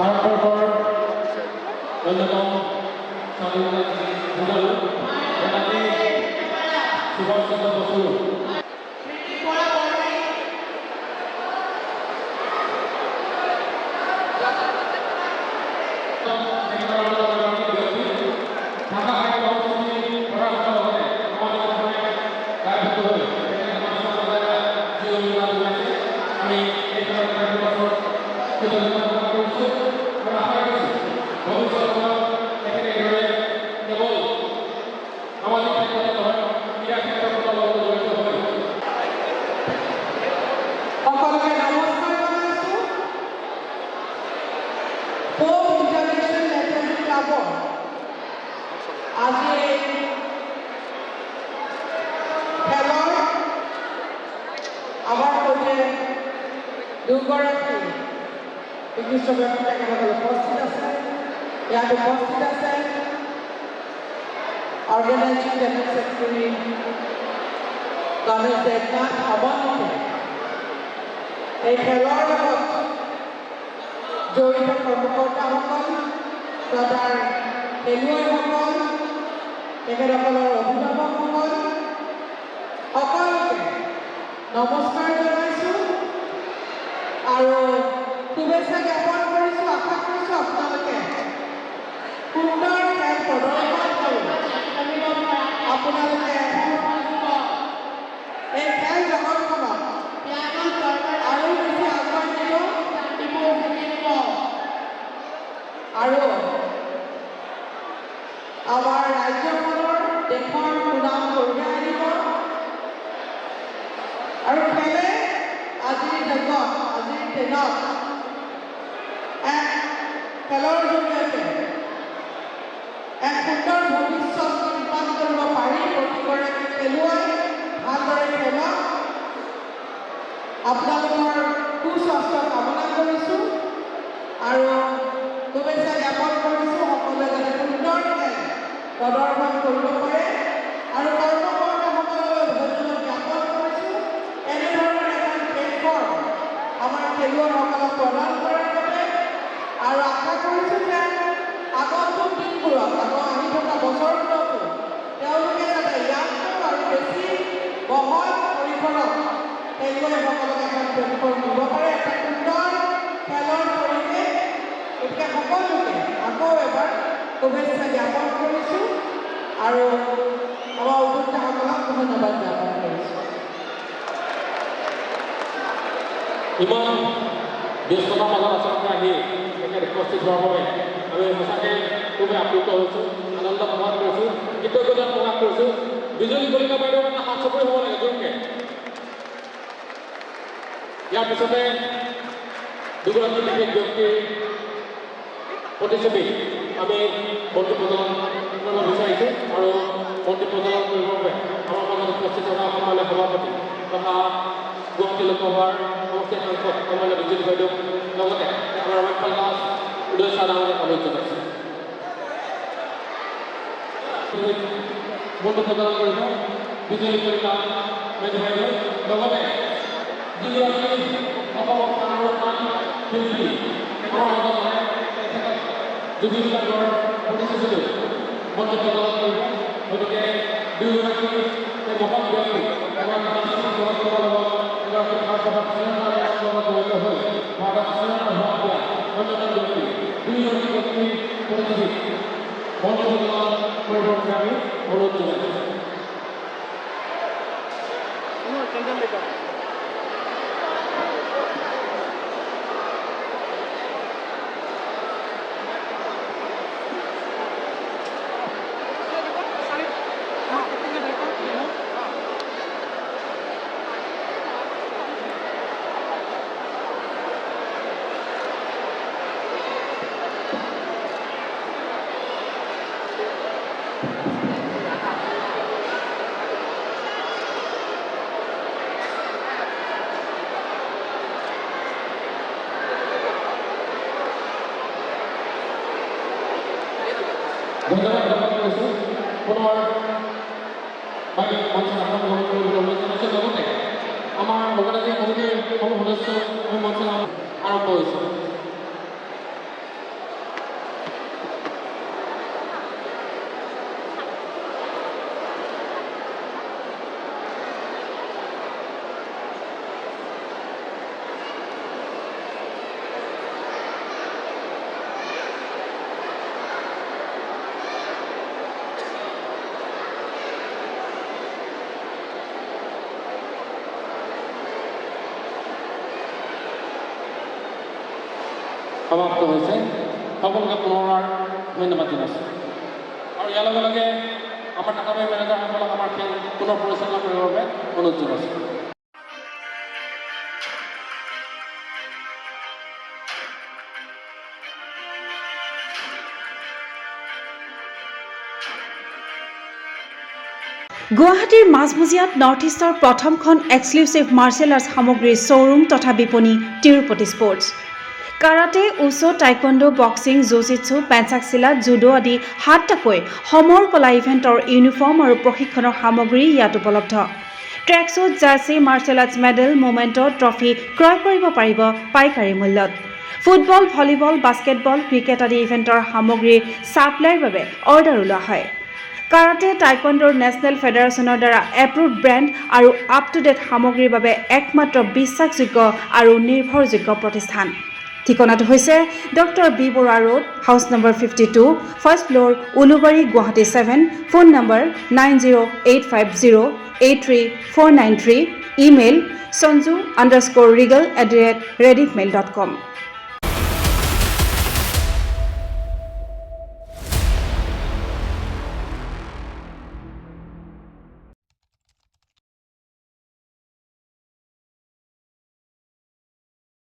ভাৰতবৰ্ষৰ অন্যতম স্বাধীনতা যুঁজাৰু Netaji Subhash Chandra Bose Organizing General Secretary Ganesh Devnath Abhanike এই খেলৰ লগত জড়িত কৰ্মকৰ্তাসকল তথাৰ খেলুৱৈসকল তেখেতসকলৰ অভিভাৱকসকল সকলোকে নমস্কাৰ জনাইছোঁ আৰু শুভেচ্ছা জ্ঞাপন কৰিছোঁ। আশা কৰিছোঁ আপোনালোকে সুন্দৰ খেল প্ৰদৰ্শন কৰি আপোনালোকে এই খেল জগতখনত আৰু বেছি আগুৱাই নিব আৰু আমাৰ ৰাজ্যখনৰ দেশৰ সুনাম কঢ়িয়াই আনিব আৰু খেলে আজিৰ যুগত আজিৰ দিনত এক খেলৰ জৰিয়তে এক সুন্দৰ ভৱিষ্যত নিৰ্মাণ কৰিব পাৰি। প্ৰতিগৰাকী খেলুৱৈ ভালদৰে খেলক। আপোনালোকৰ সুস্বাস্থ্য কামনা কৰিছোঁ আৰু শুভেচ্ছা জ্ঞাপন কৰিছোঁ। সকলোৱে যাতে সুন্দৰ খেল প্ৰদৰ্শন কৰিব পাৰে আৰু কৰ্মকৰ্তাসকললৈ ধন্যবাদ জ্ঞাপন কৰিছোঁ। এনেধৰণৰ এখন প্লেটফৰ্ম আমাৰ খেলুৱৈসকলক প্ৰদান কৰাৰ বাবে আৰু আশা কৰিছোঁ যে আগন্তুক দিনবোৰত আহি থকা বছৰবোৰতো তেওঁলোকে যাতে ইয়াতকৈ আৰু বেছি বহল পৰিসৰত খেলুৱৈসকলক এখন প্লেটফৰ্ম দিব পাৰে, এটা সুন্দৰ খেলৰ পৰিৱেশ। গতিকে সকলোকে আকৌ এবাৰ শুভেচ্ছা জ্ঞাপন কৰিছোঁ আৰু আমাৰ উদ্যোক্তাসকলক ধন্যবাদ জ্ঞাপন কৰিছোঁ। ইমান ব্যস্ততাৰ মাজত আচলতে আহি তেখেত উপস্থিত হোৱাৰ বাবে আমি সঁচাকৈ খুবেই আপ্লুত হৈছোঁ, আনন্দ প্ৰকাশ কৰিছোঁ, কৃতজ্ঞতা প্ৰকাশ কৰিছোঁ। বিজুলী কলিতা বাইদেউ মানে হাত চপৰি হ'ব লাগে জোৰকে। ইয়াৰ পিছতে দুগৰাকী বিশেষ ব্যক্তিৰ প্ৰতিচ্ছবি আমি মন্ত্ৰী প্ৰদান কৰিব বিচাৰিছোঁ আৰু মন্ত্ৰী প্ৰদান কৰিবৰ বাবে আমাৰ মাজত উপস্থিত থকা সমাজৰ সভাপতি তথা গুৱাহাটী লোকসভাৰ সমষ্টি সাংসদ কমলা বিজুলী বাইদেউ লগতে আমাৰ ৰমেশপাল দাস উদয় চাহ ডাঙৰীয়াক অনুৰোধ জনাইছোঁ। মন্ত্ৰী প্ৰদান কৰিব বিজুলী কলিতা বাইদেউ লগতে যিগৰাকী অসমৰ শিল্পী আমাৰ মাজত জুবিন গাৰ্গৰ প্ৰতিশ্ৰুতি মন্ত্ৰী প্ৰদান কৰিব। গতিকে দুয়োগৰাকী মহান ব্যক্তি এগৰাকী সাংস্কৃতিক মহোৎসৱৰ লগত এগৰাকী ভাৰতসভাৰ চেয়াৰমেনৰ লগত জড়িত হৈ ভাৰতৰ চেয়াৰমেন হোৱা দিয়া অন্যতম ব্যক্তি দুয়োগৰাকী ব্যক্তিৰ প্ৰতিনিধি মন্ত্ৰী প্ৰদান কৰিবৰ বাবে আমি অনুৰোধ জনাইছোঁ। ধন্যবাদ জ্ঞাপন কৰিছোঁ। পুনৰ বাকী মঞ্চত আহ্বান গ্ৰহণ কৰিবলৈ অনুৰোধ জনাইছোঁ। লগতে আমাৰ অৰ্গেনাইজিং কমিটিৰ সকলো সদস্য মঞ্চত আৰম্ভ হৈছে। সমাপ্ত হৈছে সকলোকে পুনৰায় ধন্যবাদ জনাইছোঁ আৰু ইয়াৰ লগে লগে আমাৰ টাটাবাই মেনেজাৰসকলক আমাৰ খেল পুনৰ পৰিচালনা কৰিবৰ বাবে অনুৰোধ জনাইছোঁ গুৱাহাটীৰ মাজমজিয়াত নৰ্থ ইষ্টৰ প্ৰথমখন এক্সক্লুচিভ মাৰ্চেল আৰ্টছ সামগ্ৰীৰ শ্ব'ৰুম তথা বিপণী Tirupati sports karate wushu taekwondo boxing jujitsu pencak silat judo আদি 7টাকৈ সমৰ কলা ইভেণ্টৰ ইউনিফৰ্ম আৰু প্ৰশিক্ষণৰ সামগ্ৰী ইয়াত উপলব্ধ tracksuit jersey martial arts medal memento trophy ক্ৰয় কৰিব পাৰিব পাইকাৰী মূল্যত ফুটবল ভলীবল বাস্কেটবল ক্ৰিকেট আদি ইভেণ্টৰ সামগ্ৰীৰ ছাপ্লাইৰ বাবে অৰ্ডাৰ ওলোৱা হয় কাৰাটে টাইকোৱাণ্ডোৰ নেশ্যনেল ফেডাৰেশ্যনৰ দ্বাৰা এপ্ৰুভড ব্ৰেণ্ড আৰু আপ টু ডেট সামগ্ৰীৰ বাবে একমাত্ৰ বিশ্বাসযোগ্য আৰু নিৰ্ভৰযোগ্য প্ৰতিষ্ঠান ঠিকনাটো হৈছে doctor B Barua road house number 52 first floor Ulubari Guwahati 7 phone number 9085083493 email sanju_regal@rediffmail.com